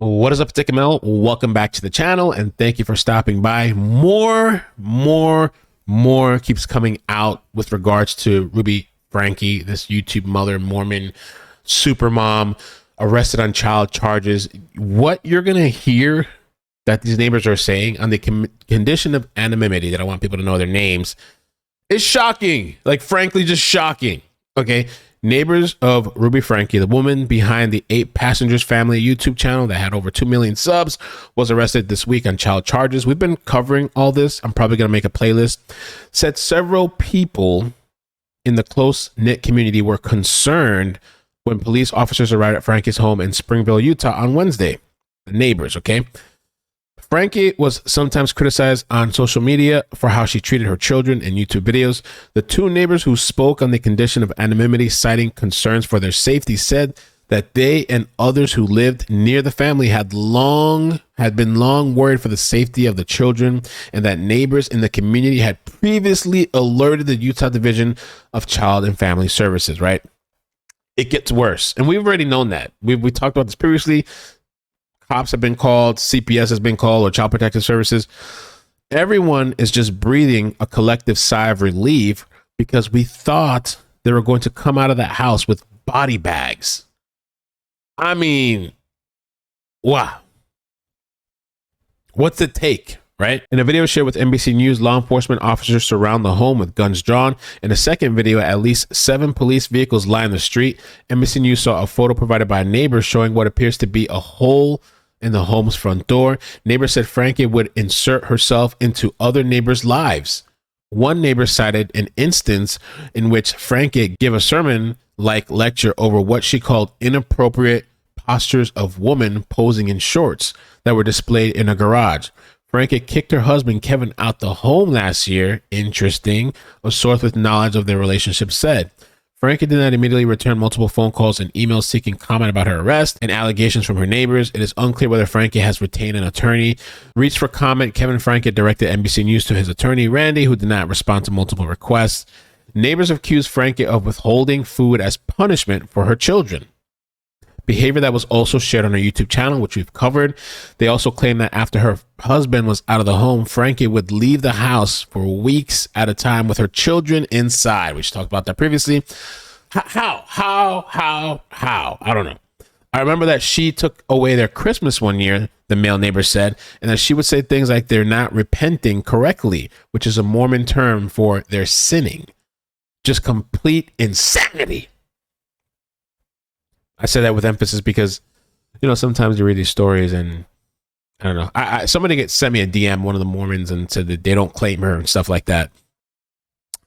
What is up, iCkEdMeL? Welcome back to the channel, and thank you for stopping by. More keeps coming out with regards to Ruby Franke, this YouTube mother, Mormon super mom, arrested on child charges. What you're gonna hear that these neighbors are saying on the condition of anonymity, that I want people to know their names, is shocking. Like, frankly, just shocking. Okay. Neighbors of Ruby Franke, the woman behind the 8 Passengers Family YouTube channel that had over 2 million subs, was arrested this week on child charges. We've been covering all this. I'm probably going to make a playlist. Said several people in the close-knit community were concerned when police officers arrived at Franke's home in Springville, Utah on Wednesday. The neighbors, okay? Franke was sometimes criticized on social media for how she treated her children in YouTube videos. The 2 neighbors who spoke on the condition of anonymity, citing concerns for their safety, said that they and others who lived near the family had been long worried for the safety of the children, and that neighbors in the community had previously alerted the Utah Division of Child and Family Services, right? It gets worse. And we've already known that. We talked about this previously. Cops have been called, CPS has been called, or Child Protective Services. Everyone is just breathing a collective sigh of relief because we thought they were going to come out of that house with body bags. I mean, wow. What's it take, right? In a video shared with NBC News, law enforcement officers surround the home with guns drawn. In a second video, at least 7 police vehicles line the street. NBC News saw a photo provided by a neighbor showing what appears to be a hole in the home's front door. Neighbors said Franke would insert herself into other neighbors' lives. One neighbor cited an instance in which Franke gave a sermon-like lecture over what she called inappropriate postures of women posing in shorts that were displayed in a garage. Franke kicked her husband Kevin out the home last year. Interesting, a source with knowledge of their relationship said. Franke did not immediately return multiple phone calls and emails seeking comment about her arrest and allegations from her neighbors. It is unclear whether Franke has retained an attorney. Reached for comment, Kevin Franke directed NBC News to his attorney, Randy, who did not respond to multiple requests. Neighbors accused Franke of withholding food as punishment for her children. Behavior that was also shared on her YouTube channel, which we've covered. They also claim that after her husband was out of the home, Franke would leave the house for weeks at a time with her children inside. We talked about that previously. How? I don't know. I remember that she took away their Christmas one year, the male neighbor said, and that she would say things like they're not repenting correctly, which is a Mormon term for they're sinning. Just complete insanity. I say that with emphasis because, you know, sometimes you read these stories and I don't know. Somebody sent me a DM, one of the Mormons, and said that they don't claim her and stuff like that.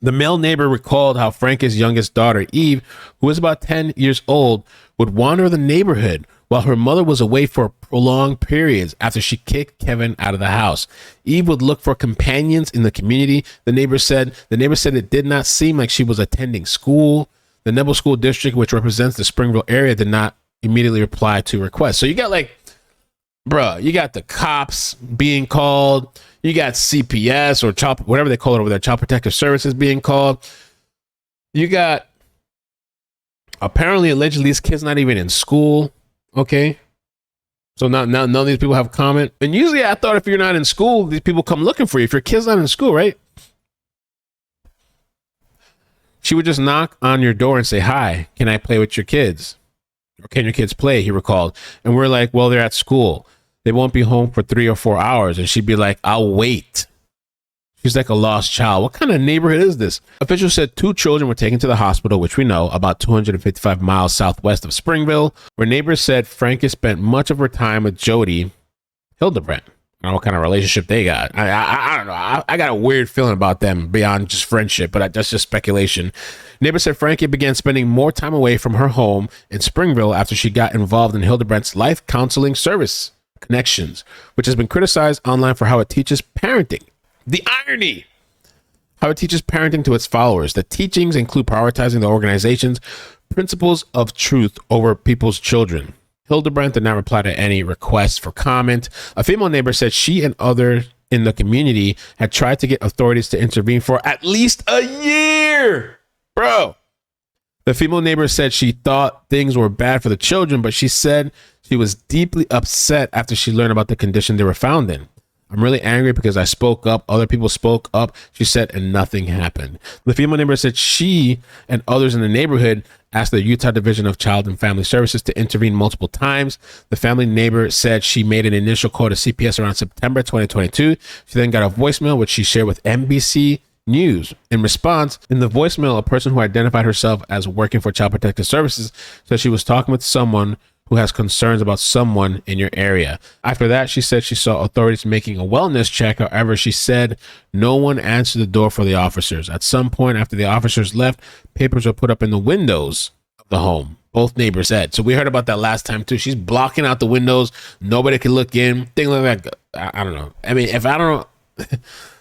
The male neighbor recalled how Franke's youngest daughter, Eve, who was about 10 years old, would wander the neighborhood while her mother was away for prolonged periods after she kicked Kevin out of the house. Eve would look for companions in the community, the neighbor said. The neighbor said it did not seem like she was attending school. The Nebo School District, which represents the Springville area, did not immediately reply to requests. So you got you got the cops being called. You got CPS or whatever they call it over there, Child Protective Services being called. You got, apparently, allegedly, this kid's not even in school. Okay. So now none of these people have comment. And usually I thought if you're not in school, these people come looking for you. If your kid's not in school, right? She would just knock on your door and say, "Hi, can I play with your kids? Or can your kids play?" He recalled. And we're like, "Well, they're at school. They won't be home for 3 or 4 hours." And she'd be like, "I'll wait." She's like a lost child. What kind of neighborhood is this? Officials said 2 children were taken to the hospital, which we know, about 255 miles southwest of Springville, where neighbors said Franke spent much of her time with Jody Hildebrandt. I don't know what kind of relationship they got. I don't know. I got a weird feeling about them beyond just friendship, but that's just speculation. Neighbors said Franke began spending more time away from her home in Springville after she got involved in Hildebrandt's life counseling service, Connections, which has been criticized online for how it teaches parenting. The irony! How it teaches parenting to its followers. The teachings include prioritizing the organization's principles of truth over people's children. Hildebrandt did not reply to any requests for comment. A female neighbor said she and others in the community had tried to get authorities to intervene for at least a year. Bro. The female neighbor said she thought things were bad for the children, but she said she She was deeply upset after she learned about the condition they were found in. I'm really angry because I spoke up. Other people spoke up, she said, and nothing happened. The female neighbor said she and others in the neighborhood asked the Utah Division of Child and Family Services to intervene multiple times. The family neighbor said she made an initial call to CPS around September 2022. She then got a voicemail, which she shared with NBC News. In response, in the voicemail, a person who identified herself as working for Child Protective Services said she was talking with someone who has concerns about someone in your area. After that, she said she saw authorities making a wellness check. However, she said no one answered the door for the officers. At some point after the officers left, papers were put up in the windows of the home, both neighbors said. So we heard about that last time too. She's blocking out the windows. Nobody can look in. Thing like that. I don't know. I mean, if I don't know,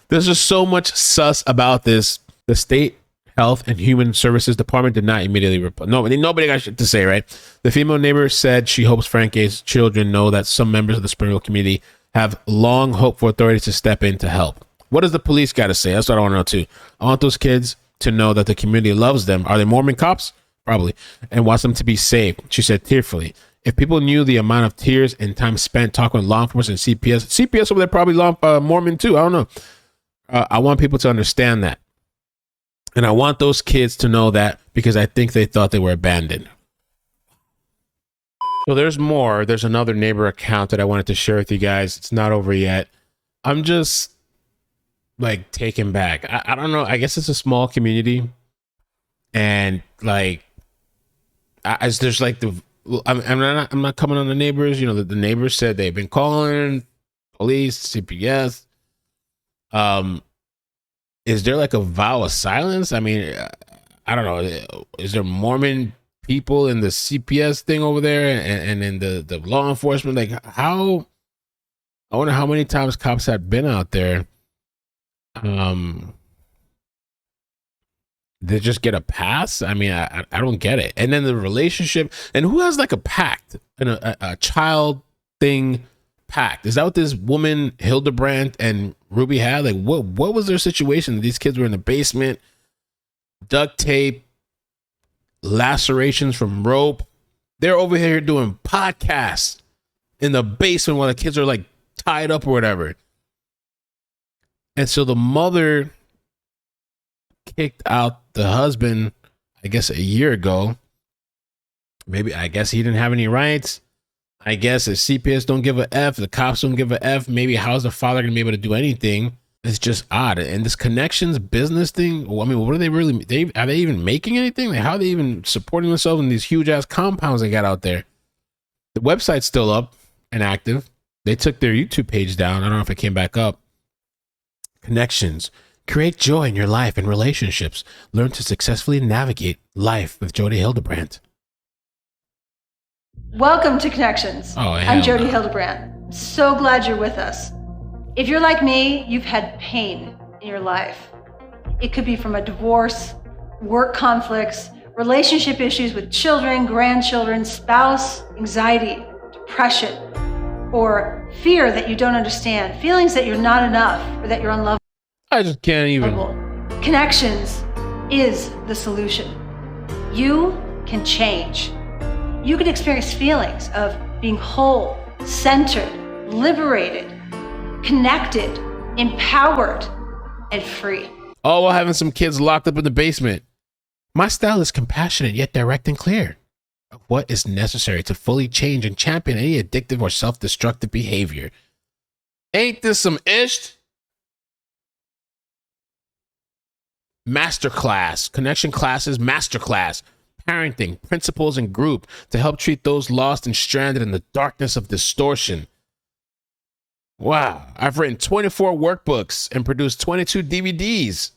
there's just so much sus about this. The state Health and Human Services Department did not immediately reply. Nobody got shit to say, right? The female neighbor said she hopes Franke's children know that some members of the Springfield community have long hoped for authorities to step in to help. What does the police got to say? That's what I want to know too. I want those kids to know that the community loves them. Are they Mormon cops? Probably. And wants them to be safe, she said tearfully. If people knew the amount of tears and time spent talking with law enforcement and CPS over there probably Mormon too. I don't know. I want people to understand that. And I want those kids to know that because I think they thought they were abandoned. So there's more. There's another neighbor account that I wanted to share with you guys. It's not over yet. I'm just like taken back. I don't know. I guess it's a small community. And like, as there's like I'm not coming on the neighbors. You know, the neighbors said they've been calling police, CPS. Is there like a vow of silence? I mean, I don't know. Is there Mormon people in the CPS thing over there and in the law enforcement? Like I wonder how many times cops have been out there. They just get a pass. I mean, I don't get it. And then the relationship, and who has like a pact and a child thing pact? Is that what this woman Hildebrandt and Ruby had? Like what was their situation? These kids were in the basement, duct tape, lacerations from rope. They're over here doing podcasts in the basement while the kids are like tied up or whatever. And so the mother kicked out the husband, I guess a year ago. Maybe, I guess he didn't have any rights. I guess the CPS don't give a F, the cops don't give a F. Maybe how's the father gonna be able to do anything? It's just odd. And this connections business thing, I mean, what are they really, are they even making anything? Like, how are they even supporting themselves in these huge ass compounds they got out there? The website's still up and active. They took their YouTube page down. I don't know if it came back up. Connections. Create joy in your life and relationships. Learn to successfully navigate life with Jody Hildebrandt. Welcome to Connections. I'm Jody Hildebrandt. So glad you're with us. If you're like me, you've had pain in your life. It could be from a divorce, work conflicts, relationship issues with children, grandchildren, spouse, anxiety, depression, or fear that you don't understand, feelings that you're not enough or that you're unlovable. I just can't even. Connections is the solution. You can change. You can experience feelings of being whole, centered, liberated, connected, empowered, and free. Oh, while having some kids locked up in the basement. My style is compassionate yet direct and clear of what is necessary to fully change and champion any addictive or self-destructive behavior. Ain't this some ish? Masterclass, connection classes, masterclass, parenting, principles, and group to help treat those lost and stranded in the darkness of distortion. Wow, I've written 24 workbooks and produced 22 DVDs.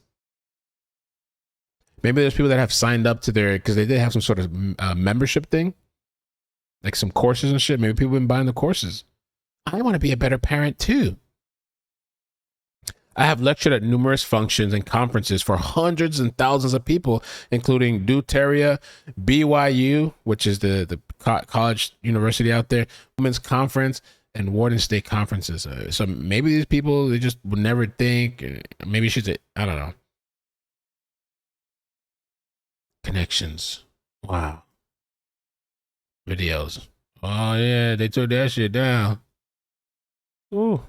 Maybe there's people that have signed up to because they did have some sort of membership thing, like some courses and shit. Maybe people have been buying the courses. I want to be a better parent too. I have lectured at numerous functions and conferences for hundreds and thousands of people, including Deuteria, BYU, which is the college university out there, Women's Conference, and Warden State conferences. So maybe these people, they just would never think. Maybe she's I don't know. Connections. Wow. Videos. Oh yeah, they took that shit down. Ooh.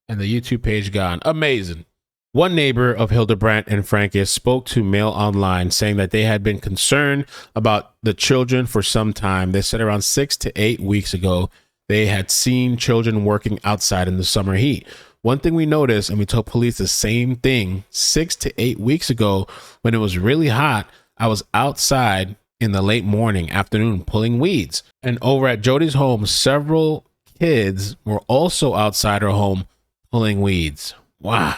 And the YouTube page gone. Amazing. One neighbor of Hildebrandt and Franke spoke to Mail Online, saying that they had been concerned about the children for some time. They said around 6 to 8 weeks ago, they had seen children working outside in the summer heat. One thing we noticed, and we told police the same thing, 6 to 8 weeks ago, when it was really hot, I was outside in the late morning, afternoon, pulling weeds. And over at Jody's home, several kids were also outside her home pulling weeds. Wow.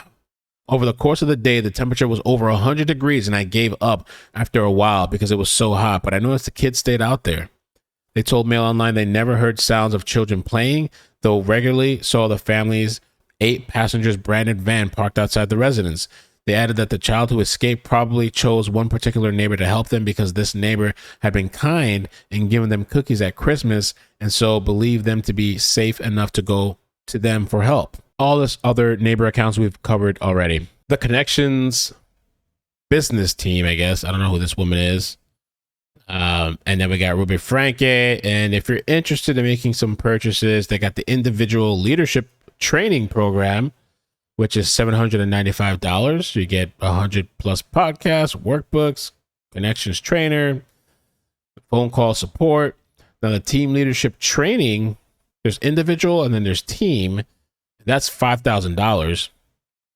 Over the course of the day, the temperature was over 100 degrees, and I gave up after a while because it was so hot, but I noticed the kids stayed out there. They told Mail Online they never heard sounds of children playing, though regularly saw the family's 8 passengers branded van parked outside the residence. They added that the child who escaped probably chose one particular neighbor to help them because this neighbor had been kind and given them cookies at Christmas, and so believed them to be safe enough to go to them for help. All this other neighbor accounts we've covered already. The Connections business team, I guess. I don't know who this woman is. And then we got Ruby Franke. And if you're interested in making some purchases, they got the individual leadership training program, which is $795. You get 100+ podcasts, workbooks, Connections trainer, phone call support. Now the team leadership training, there's individual and then there's team. That's $5,000.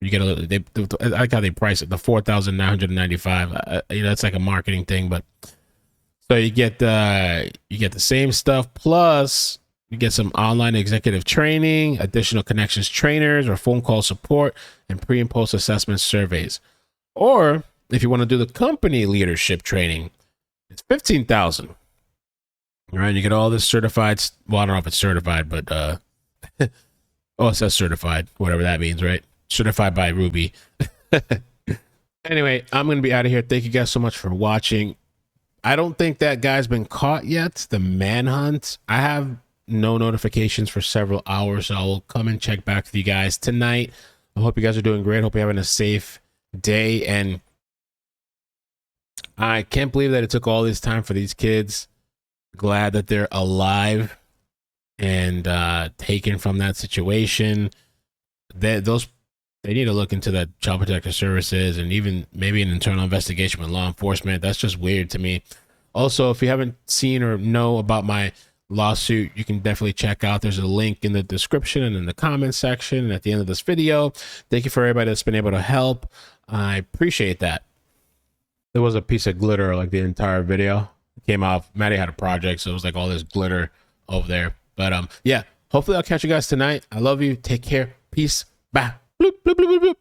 You get I like how they price it, the $4,995. That's like a marketing thing, but so you get the same stuff, plus you get some online executive training, additional Connections trainers or phone call support, and pre and post assessment surveys. Or if you want to do the company leadership training, it's $15,000. All right, you get all this certified. Well, I don't know if it's certified, but oh, it says certified, whatever that means, right? Certified by Ruby. Anyway, I'm going to be out of here. Thank you guys so much for watching. I don't think that guy's been caught yet. The manhunt. I have no notifications for several hours, so I will come and check back with you guys tonight. I hope you guys are doing great. Hope you're having a safe day. And I can't believe that it took all this time for these kids. Glad that they're alive and taken from that situation. They need to look into that Child Protective Services and even maybe an internal investigation with law enforcement. That's just weird to me. Also, if you haven't seen or know about my lawsuit, you can definitely check out. There's a link in the description and in the comment section and at the end of this video. Thank you for everybody that's been able to help. I appreciate that. There was a piece of glitter like the entire video. It came off. Maddie had a project, so it was like all this glitter over there. But yeah, hopefully I'll catch you guys tonight. I love you. Take care. Peace. Bye. Bloop, bloop, bloop, bloop, bloop.